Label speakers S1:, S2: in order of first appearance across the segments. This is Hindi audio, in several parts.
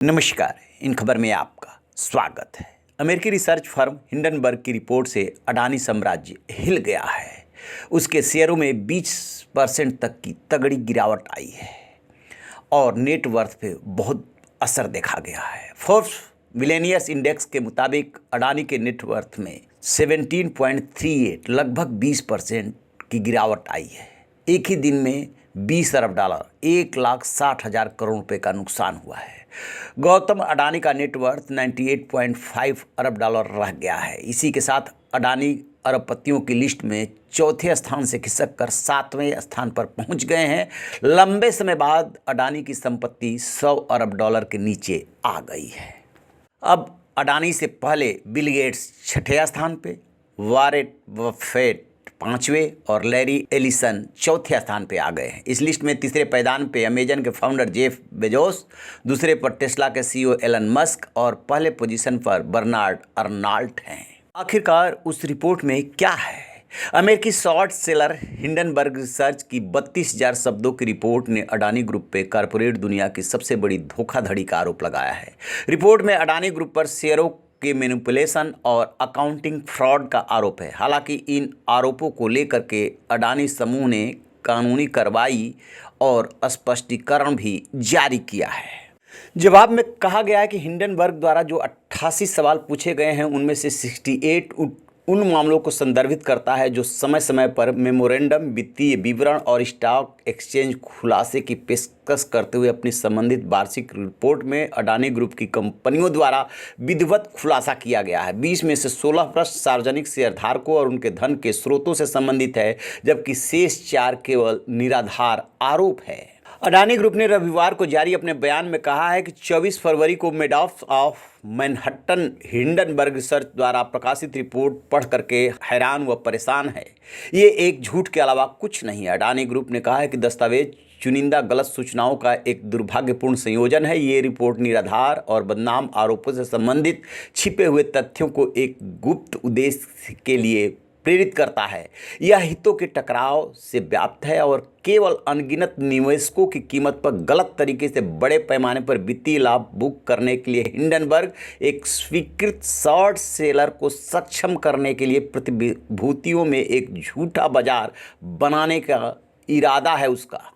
S1: नमस्कार। इन खबर में आपका स्वागत है। अमेरिकी रिसर्च फर्म हिंडनबर्ग की रिपोर्ट से अडानी साम्राज्य हिल गया है। उसके शेयरों में 20% तक की तगड़ी गिरावट आई है और नेटवर्थ पे बहुत असर देखा गया है। फोर्ब्स मिलेनियर्स इंडेक्स के मुताबिक अडानी के नेटवर्थ में 17.38 लगभग 20% की गिरावट आई है। एक ही दिन में 20 अरब डॉलर 1,60,000 करोड़ रुपए का नुकसान हुआ है। गौतम अडानी का नेटवर्थ 98.5 अरब डॉलर रह गया है। इसी के साथ अडानी अरबपतियों की लिस्ट में चौथे स्थान से खिसक कर 7वें स्थान पर पहुंच गए हैं। लंबे समय बाद अडानी की संपत्ति 100 अरब डॉलर के नीचे आ गई है। अब अडानी से पहले बिल गेट्स छठे स्थान पे, वॉरेन बफेट 5वें और लैरी एलिसन चौथे स्थान पे आ गए हैं। इस लिस्ट में तीसरे पायदान पे अमेजन के फाउंडर जेफ बेजोस, दूसरे पर टेस्ला के सीईओ एलन मस्क और पहले पोजीशन पर बर्नार्ड अर्नाल्ट हैं। आखिरकार उस रिपोर्ट में क्या है? अमेरिकी शॉर्ट सेलर हिंडनबर्ग रिसर्च की 32,000 शब्दों की रिपोर्ट ने अडानी ग्रुप पे कॉरपोरेट दुनिया की सबसे बड़ी धोखाधड़ी का आरोप लगाया है। रिपोर्ट में अडानी ग्रुप पर शेयरों के मैनिपुलेशन और अकाउंटिंग फ्रॉड का आरोप है। हालांकि इन आरोपों को लेकर के अडानी समूह ने कानूनी कार्रवाई और स्पष्टीकरण भी जारी किया है। जवाब में कहा गया है कि हिंडनबर्ग द्वारा जो 88 सवाल पूछे गए हैं उनमें से 68 उन मामलों को संदर्भित करता है जो समय समय पर मेमोरेंडम, वित्तीय विवरण और स्टॉक एक्सचेंज खुलासे की पेशकश करते हुए अपनी संबंधित वार्षिक रिपोर्ट में अडानी ग्रुप की कंपनियों द्वारा विधिवत खुलासा किया गया है। 20 में से 16 प्रश्न सार्वजनिक शेयरधारकों और उनके धन के स्रोतों से संबंधित है, जबकि शेष 4 केवल निराधार आरोप है। अडानी ग्रुप ने रविवार को जारी अपने बयान में कहा है कि 24 फरवरी को मेडॉफ ऑफ मैनहट्टन हिंडनबर्ग रिसर्च द्वारा प्रकाशित रिपोर्ट पढ़ करके हैरान व परेशान है। ये एक झूठ के अलावा कुछ नहीं है। अडानी ग्रुप ने कहा है कि दस्तावेज चुनिंदा गलत सूचनाओं का एक दुर्भाग्यपूर्ण संयोजन है। ये रिपोर्ट निराधार और बदनाम आरोपों से संबंधित छिपे हुए तथ्यों को एक गुप्त उद्देश्य के लिए प्रेरित करता है। यह हितों के टकराव से व्याप्त है और केवल अनगिनत निवेशकों की कीमत पर गलत तरीके से बड़े पैमाने पर वित्तीय लाभ बुक करने के लिए हिंडनबर्ग एक स्वीकृत शॉर्ट सेलर को सक्षम करने के लिए प्रतिभूतियों में एक झूठा बाजार बनाने का इरादा है उसका।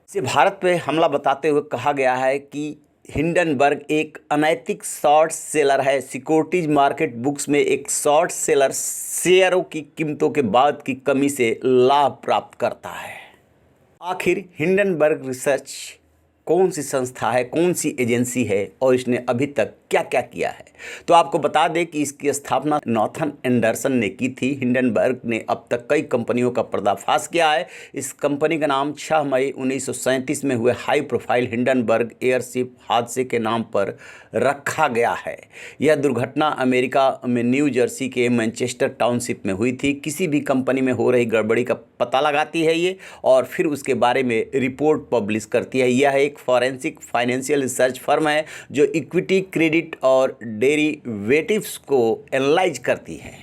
S1: इसे भारत पे हमला बताते हुए कहा गया है कि हिंडनबर्ग एक अनैतिक शॉर्ट सेलर है। सिक्योरिटीज मार्केट बुक्स में एक शॉर्ट सेलर शेयरों की कीमतों के बाद की कमी से लाभ प्राप्त करता है। आखिर हिंडनबर्ग रिसर्च कौन सी संस्था है, कौन सी एजेंसी है और इसने अभी तक क्या क्या किया है? तो आपको बता दें कि इसकी स्थापना नॉर्थन एंडरसन ने की थी। हिंडनबर्ग ने अब तक कई कंपनियों का पर्दाफाश किया है। इस कंपनी का नाम 6 मई 1937 में हुए हाई प्रोफाइल हिंडनबर्ग एयरशिप हादसे के नाम पर रखा गया है। यह दुर्घटना अमेरिका में न्यू जर्सी के मैनचेस्टर टाउनशिप में हुई थी। किसी भी कंपनी में हो रही गड़बड़ी का पता लगाती है ये और फिर उसके बारे में रिपोर्ट पब्लिश करती है। यह एक फॉरेंसिक फाइनेंशियल रिसर्च फर्म है जो इक्विटी, क्रेडिट और डेरिवेटिव्स को एनालाइज करती है।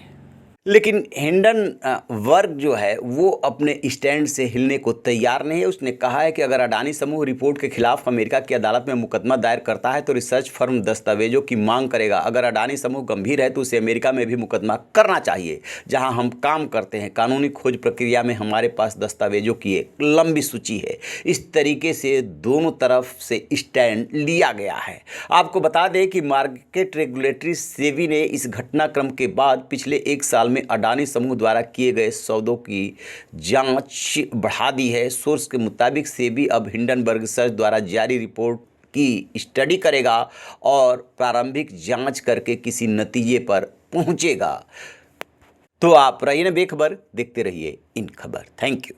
S1: लेकिन हिंडनबर्ग जो है वो अपने स्टैंड से हिलने को तैयार नहीं है। उसने कहा है कि अगर अडानी समूह रिपोर्ट के खिलाफ अमेरिका की अदालत में मुकदमा दायर करता है तो रिसर्च फर्म दस्तावेजों की मांग करेगा। अगर अडानी समूह गंभीर है तो उसे अमेरिका में भी मुकदमा करना चाहिए जहां हम काम करते हैं। कानूनी खोज प्रक्रिया में हमारे पास दस्तावेजों की एक लंबी सूची है। इस तरीके से दोनों तरफ से स्टैंड लिया गया है। आपको बता दें कि मार्केट रेगुलेटरी सेबी ने इस घटनाक्रम के बाद पिछले 1 साल में अडानी समूह द्वारा किए गए सौदों की जांच बढ़ा दी है। सोर्स के मुताबिक सेबी अब हिंडनबर्ग रिसर्च द्वारा जारी रिपोर्ट की स्टडी करेगा और प्रारंभिक जांच करके किसी नतीजे पर पहुंचेगा। तो आप रहिए बेखबर, देखते रहिए इन खबर। Thank you.